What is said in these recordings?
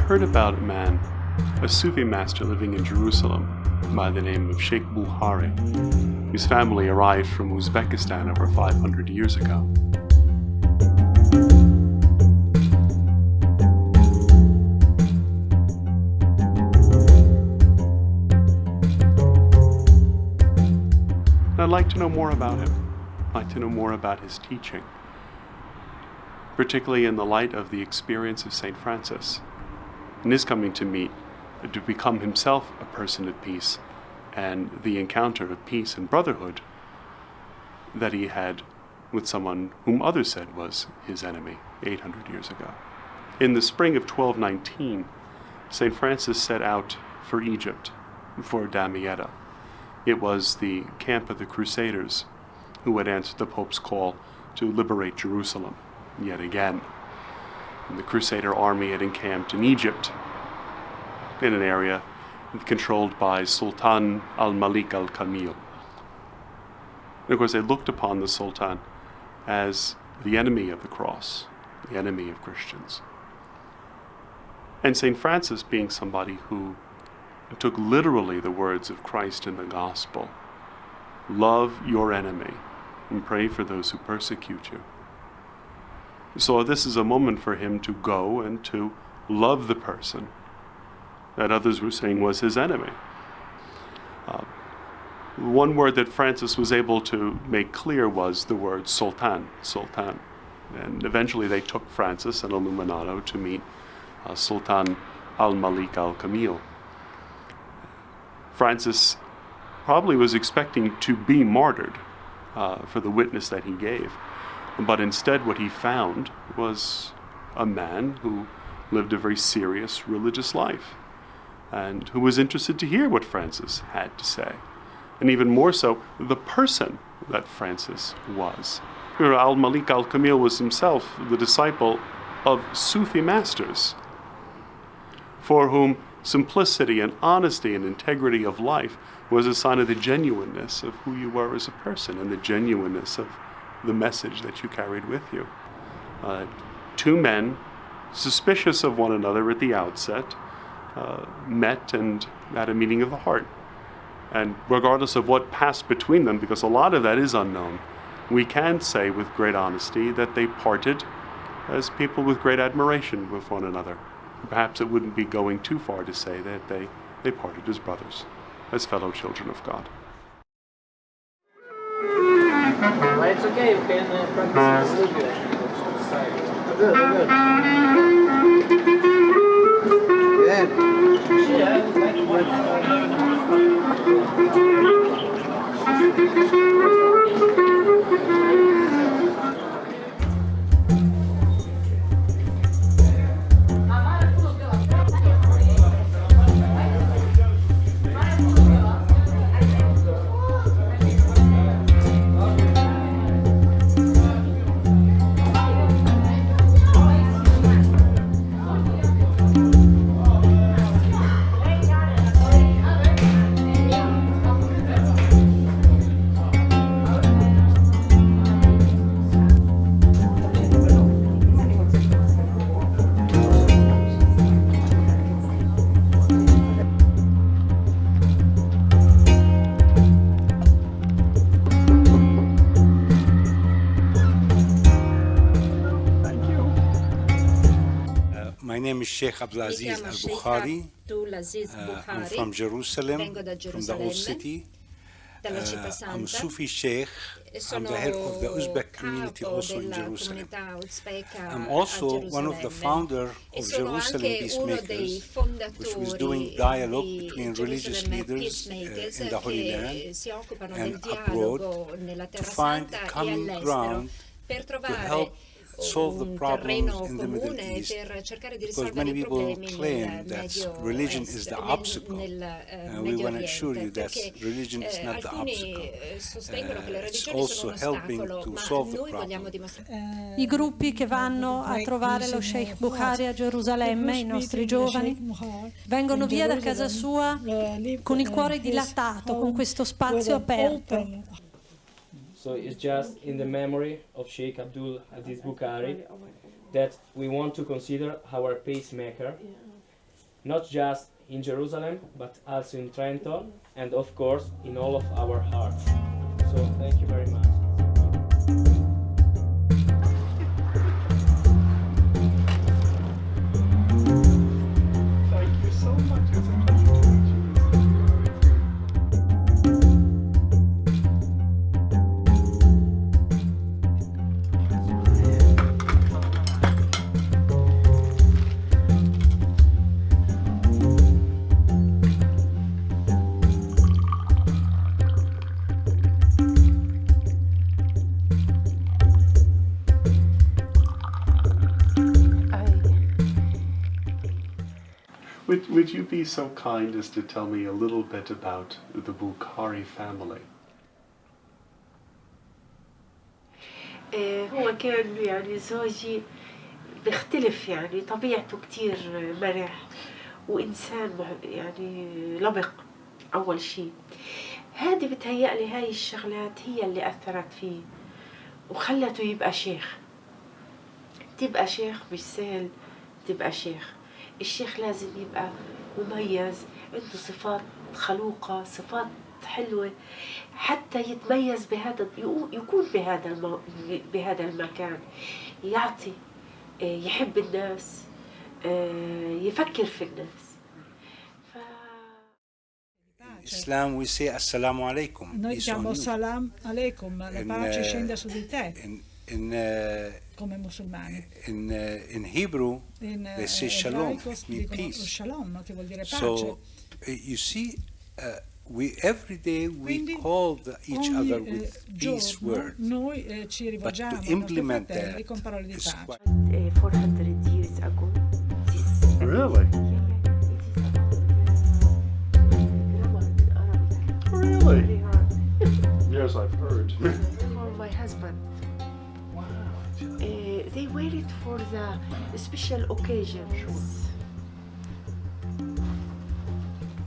heard about a man, a Sufi master living in Jerusalem by the name of Sheikh Bukari, whose family arrived from Uzbekistan over 500 years ago. I'd like to know more about him. I'd like to know more about his teaching, particularly in the light of the experience of St. Francis and his coming to become himself a person of peace, and the encounter of peace and brotherhood that he had with someone whom others said was his enemy 800 years ago. In the spring of 1219, St. Francis set out for Egypt, for Damietta. It was the camp of the Crusaders who had answered the Pope's call to liberate Jerusalem yet again. And the Crusader army had encamped in Egypt, in an area controlled by Sultan al-Malik al-Kamil. And of course, they looked upon the Sultan as the enemy of the cross, the enemy of Christians. And St. Francis, being somebody who took literally the words of Christ in the gospel, love your enemy and pray for those who persecute you. So this is a moment for him to go and to love the person that others were saying was his enemy. One word that Francis was able to make clear was the word sultan, sultan. And eventually they took Francis, an Illuminato, to meet Sultan al-Malik al-Kamil. Francis probably was expecting to be martyred for the witness that he gave. But instead what he found was a man who lived a very serious religious life and who was interested to hear what Francis had to say. And even more so, the person that Francis was. Al-Malik al-Kamil was himself the disciple of Sufi masters, for whom simplicity and honesty and integrity of life was a sign of the genuineness of who you were as a person and the genuineness of the message that you carried with you. Two men, suspicious of one another at the outset, met and had a meeting of the heart. And regardless of what passed between them, because a lot of that is unknown, we can say with great honesty that they parted as people with great admiration with one another. Perhaps it wouldn't be going too far to say that they parted as brothers, as fellow children of God. But it's okay, you can practice in the studio. Good, My name is Sheikh Abdul Aziz Bukari. I'm from Jerusalem, from the old city. I'm a Sufi Sheikh. I'm the head of the Uzbek community also in Jerusalem. I'm also one of the founders of Jerusalem Peacemakers, which was doing dialogue between religious leaders in the Holy Land and abroad to find a common ground to help solve the problems in the Middle East, because many people claim that religion is the obstacle, and we want to assure you that religion is not the obstacle. It's also helping to solve the problem. I gruppi che vanno a trovare lo Sheikh Bukari a Gerusalemme, i nostri giovani, vengono via da casa sua con il cuore dilatato, con questo spazio aperto. So it's just in the memory of Sheikh Abdul Aziz Bukari that we want to consider our pacemaker not just in Jerusalem, but also in Trento, and of course in all of our hearts. So thank you very much. Thank you so much. It's a pleasure to meet you. Would you be so kind as to tell me a little bit about the Bukari family? هو كان يعني زوجي بيختلف، يعني طبيعته كتير مرح وإنسان يعني لبق. أول شيء هذه بتهيألي هاي الشغلات هي اللي أثرت فيه وخلته يبقى شيخ. تبقى شيخ مش سهل تبقى شيخ. الشيخ لازم يبقى مميز، عنده صفات خلوقة، صفات حلوة، حتى يتميز بهذا، يكون بهذا المكان، يعطي، يحب الناس، يفكر في الناس. Islam we say assalamu alaikum. Noi diciamo salam alaikum, la pace scenda su di te. Come musulmani. In Hebrew they say shalom, means peace. Shalom, che vuol dire pace. So you see, we every day we call each other with peace words, noi ci rivolgiamo but to implement that con parole di is pace. quite 400 years ago. Really? Really? Yes, I've heard. For my husband. Wow. They wear it for the special occasions.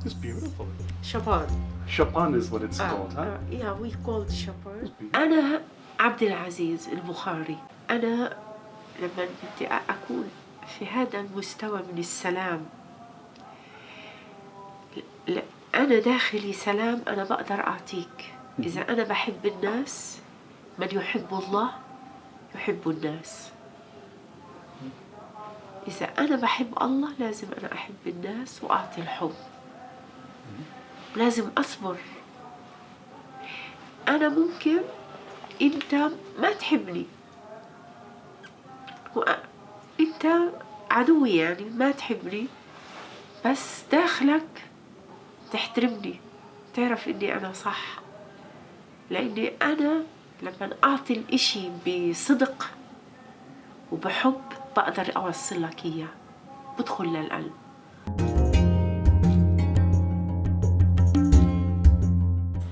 It's beautiful. Shaban. Shapan is what it's called, huh? Yeah, we call it Shaban. أنا عبد العزيز البخاري. أنا لما بدي أكون في هذا المستوى من السلام، أنا داخلي سلام أنا بقدر أعطيك. إذا أنا بحب الناس، من يحب الله يحب الناس. إذا أنا بحب الله لازم أنا أحب الناس وأعطي الحب. لازم أصبر. أنا ممكن أنت ما تحبني، أنت عدوي، يعني ما تحبني، بس داخلك تحترمني، تعرف إني أنا صح، لأني أنا لما أعطي الإشي بصدق وبحب بقدر أوصل لك إياه، بدخل للقلب.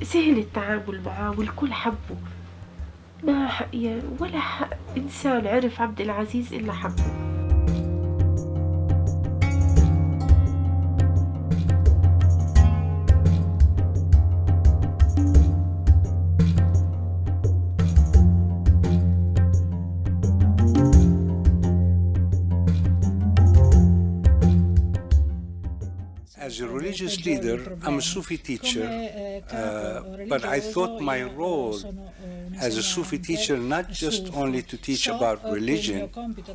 سهل التعامل معه والكل حبه، ما ولا إنسان عرف عبد العزيز إلا حبه. As a religious leader, I'm a Sufi teacher, but I thought my role as a Sufi teacher not just only to teach about religion,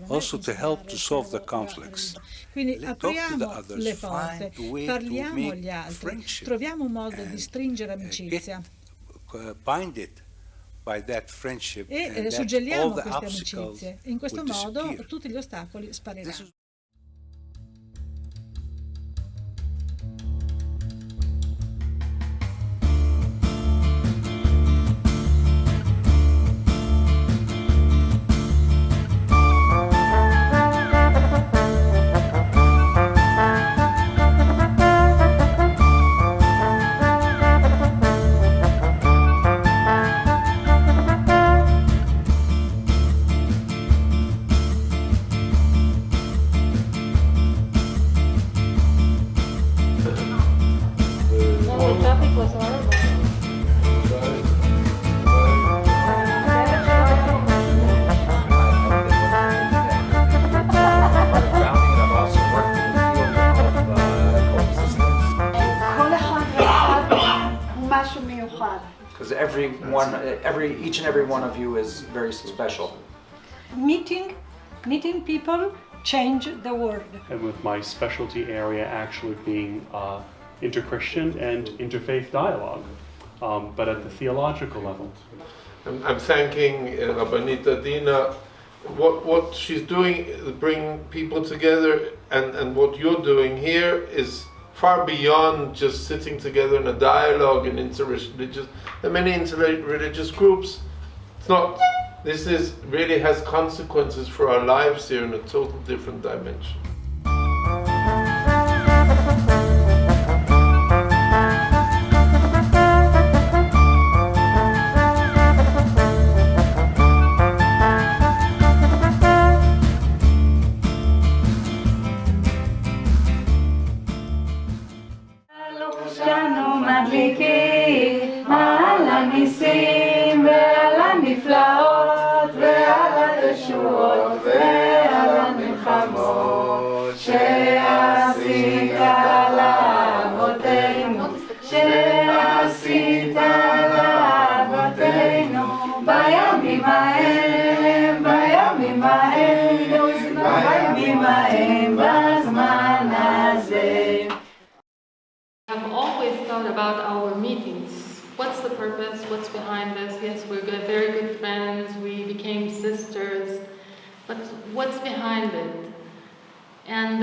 also to help to solve the conflicts. Quindi Talk to the apriamo others, le porte, find a way to parliamo agli make altri, friendship, troviamo un modo di stringere amicizia bind it by that friendship, e and that all suggelliamo the queste obstacles amicizie. In questo will modo disappear. tutti gli ostacoli spariranno. This is each and every one of you is very special. Meeting people change the world. And with my specialty area actually being inter-Christian and interfaith dialogue, but at the theological level. I'm thanking Rabbanita Dina. What she's doing is bring people together, and what you're doing here is far beyond just sitting together in a dialogue and interreligious. There are many interreligious groups. It's not. This is really has consequences for our lives here in a total different dimension. I've always thought about our meetings. What's the purpose? What's behind this? Yes, we're good, very good friends. We became sisters. But what's behind it? And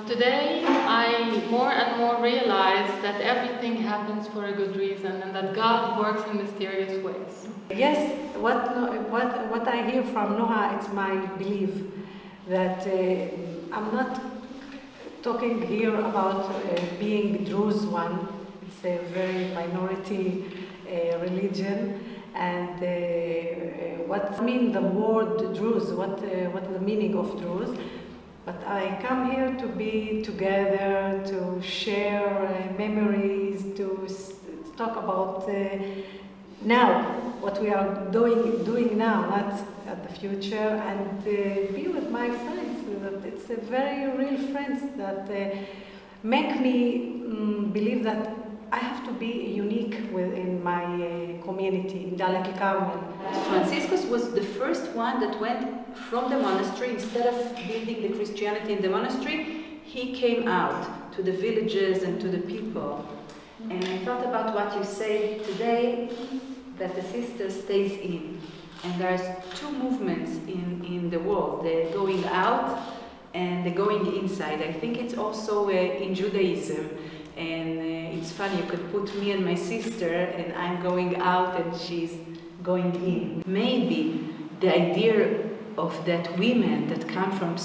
today I more and more realize that everything happens for a good reason and that God works in mysterious ways. Yes, what I hear from Noha, it's my belief that I'm not talking here about being Druze one. It's a very minority religion, and what I mean the word Druze, what the meaning of Druze. But I come here to be together, to share memories, to talk about now, what we are doing now, not at the future, and be with my friends. It's a very real friends that make me believe that I have to be unique in my community in Dalet el-Carmel. Franciscus was the first one that went from the monastery. Instead of building the Christianity in the monastery, he came out to the villages and to the people. And I thought about what you say today, that the sister stays in. And there's two movements in the world, the going out and the going inside. I think it's also in Judaism. And it's funny, you could put me and my sister, and I'm going out and she's going in. Maybe the idea of that women that come from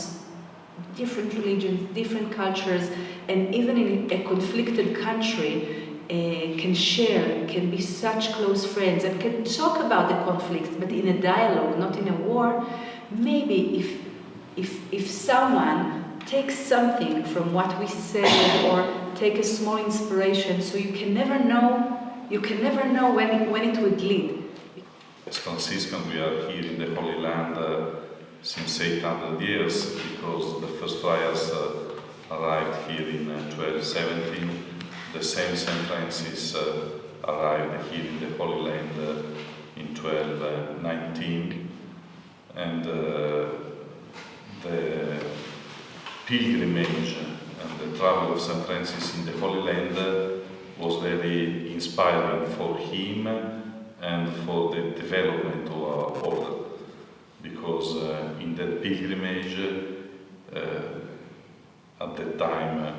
different religions, different cultures, and even in a conflicted country, can share, can be such close friends, and can talk about the conflicts, but in a dialogue, not in a war. Maybe if someone takes something from what we say, or take a small inspiration, so you can never know when it would lead. As Franciscan, we are here in the Holy Land since 800 years, because the first friars arrived here in 1217. The same St. Francis arrived here in the Holy Land in 1219, and the pilgrimage and the travel of St. Francis in the Holy Land was very inspiring for him and for the development of our order, because in that pilgrimage, at that time,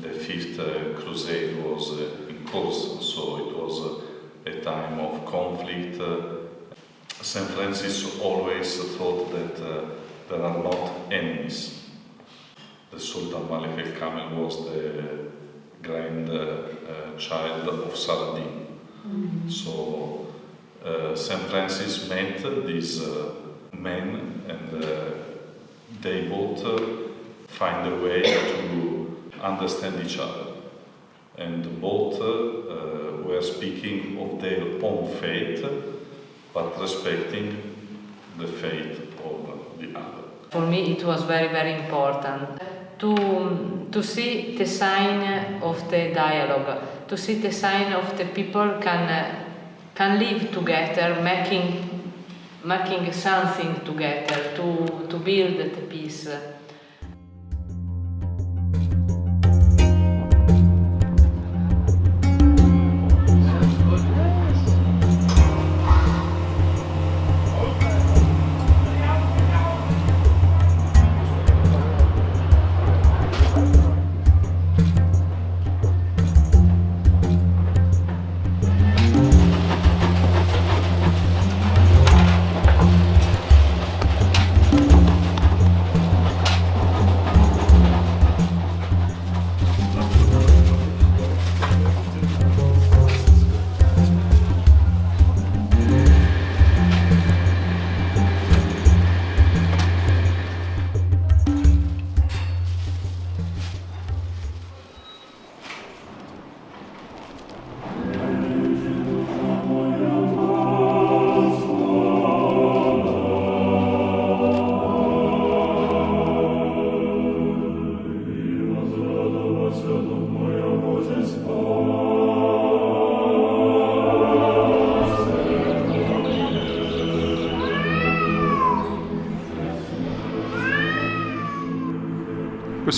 the Fifth Crusade was in course, so it was a time of conflict. St. Francis always thought that there are not enemies. The Sultan Malik el-Kamel was the grandchild of Saladin. So St. Francis met these men, and they both find a way to understand each other. And both were speaking of their own faith, but respecting the faith of the other. For me it was very, very important to see the sign of the dialogue, to see the sign of the people can can live together, making something together to build the peace.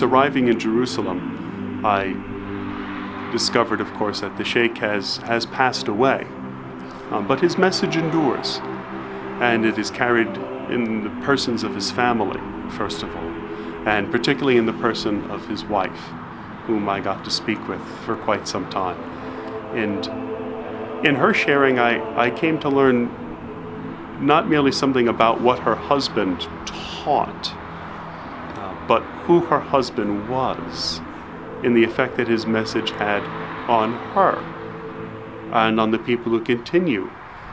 Arriving in Jerusalem, I discovered, of course, that the Sheikh has passed away, but his message endures, and it is carried in the persons of his family, first of all, and particularly in the person of his wife, whom I got to speak with for quite some time. And in her sharing, I came to learn not merely something about what her husband taught, but who her husband was, in the effect that his message had on her and on the people who continue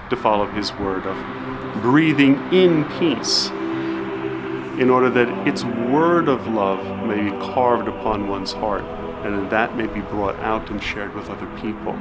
to follow his word of breathing in peace, in order that its word of love may be carved upon one's heart, and that may be brought out and shared with other people.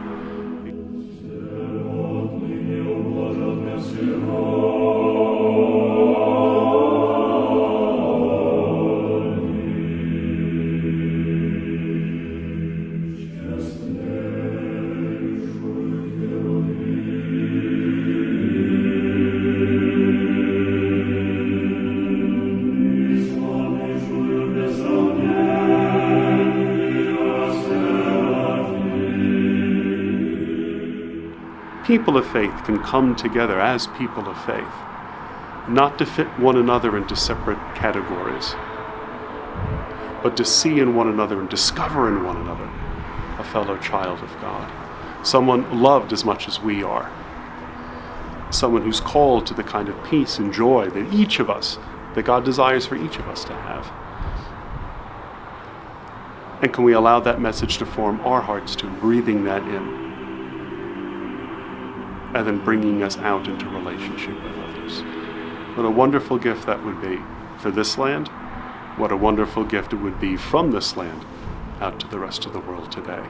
People of faith can come together as people of faith, not to fit one another into separate categories, but to see in one another and discover in one another a fellow child of God, someone loved as much as we are, someone who's called to the kind of peace and joy that each of us, that God desires for each of us to have. And can we allow that message to form our hearts too, breathing that in, and then bringing us out into relationship with others. What a wonderful gift that would be for this land. What a wonderful gift it would be from this land out to the rest of the world today.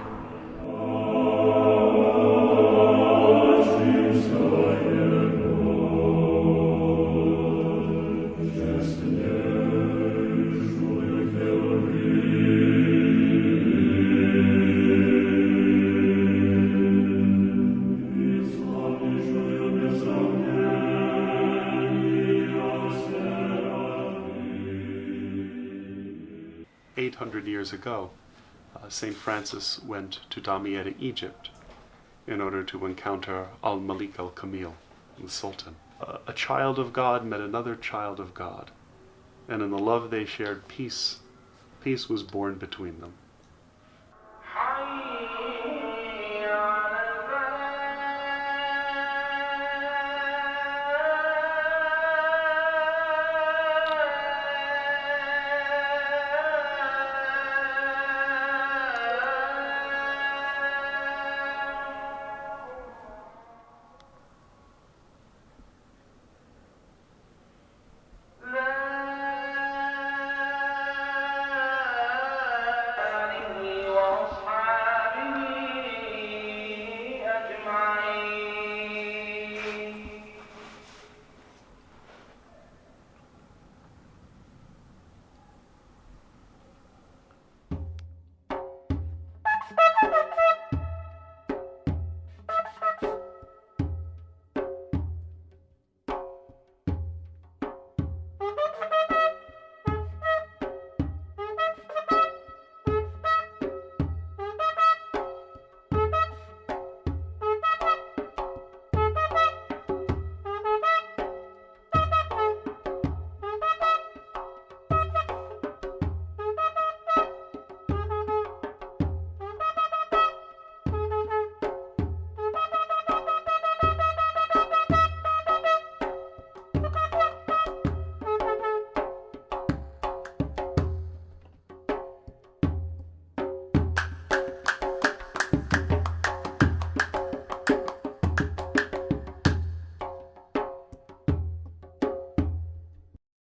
Years ago, St. Francis went to Damietta, Egypt, in order to encounter al-Malik al-Kamil, the Sultan. A child of God met another child of God, and in the love they shared, peace was born between them.